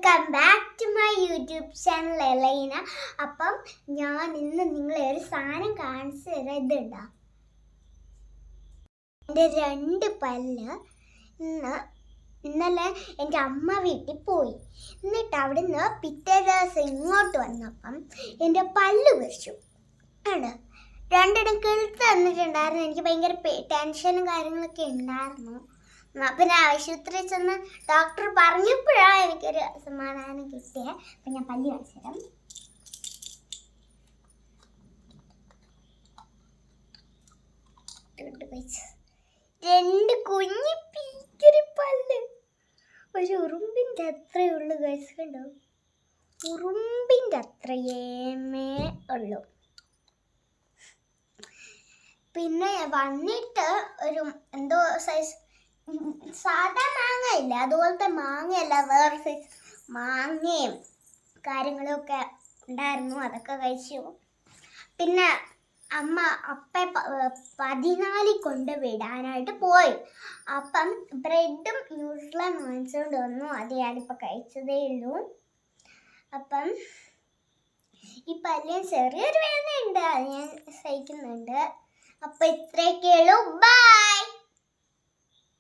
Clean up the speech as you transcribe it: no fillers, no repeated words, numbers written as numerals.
Welcome back to my YouTube channel Elaina. അപ്പം ഞാൻ ഇന്ന് നിങ്ങളെ ഒരു സാധനം കാണിച്ചു തരാം. ഇതുണ്ടോ, എൻ്റെ 2 പല്ല് ഇന്നലെ എൻ്റെ അമ്മ വീട്ടിൽ പോയി. എന്നിട്ട് അവിടുന്ന് പിറ്റേ ദിവസം ഇങ്ങോട്ട് വന്നപ്പം എൻ്റെ പല്ല് പറിച്ചു ആണ്. 2 കിളുത്ത് തന്നിട്ടുണ്ടായിരുന്നു. എനിക്ക് ഭയങ്കര ടെൻഷനും കാര്യങ്ങളൊക്കെ ഉണ്ടായിരുന്നു. പിന്നെ ആശുപത്രിയിൽ ചെന്ന് ഡോക്ടർ പറഞ്ഞപ്പോഴാണ് എനിക്കൊരു സമാധാനം കിട്ടിയത്. അപ്പം ഞാൻ പല്ല് കാണിച്ചുതരാം. രണ്ട് കുഞ്ഞി പീക്കരി പല്ല്, ഒരു ഉറുമ്പിൻ്റെ അത്രയേ ഉള്ളൂ ഗൈസ്. കണ്ടോ, ഉറുമ്പിൻ്റെ അത്രയേമേ ഉള്ളൂ. പിന്നെ വന്നിട്ട് ഒരു എന്തോ സൈസ് സാധാ മാങ്ങ ഇല്ല, അതുപോലത്തെ മാങ്ങയല്ല, വേറെ സൈസ് മാങ്ങയും കാര്യങ്ങളൊക്കെ ഉണ്ടായിരുന്നു. അതൊക്കെ കഴിച്ചു. പിന്നെ അമ്മ 14 കൊണ്ട് വിടാനായിട്ട് പോയി. അപ്പം ബ്രെഡും ന്യൂട്രലും വാങ്ങിച്ചുകൊണ്ട് വന്നു. അത് ഞാനിപ്പോൾ കഴിച്ചതേ ഉള്ളൂ. അപ്പം ഈ പല്ലിന് ചെറിയൊരു വേദനയുണ്ട്, അത് ഞാൻ സഹിക്കുന്നുണ്ട്. അപ്പം ഇത്രയൊക്കെ ഉള്ളൂ. ബൈ.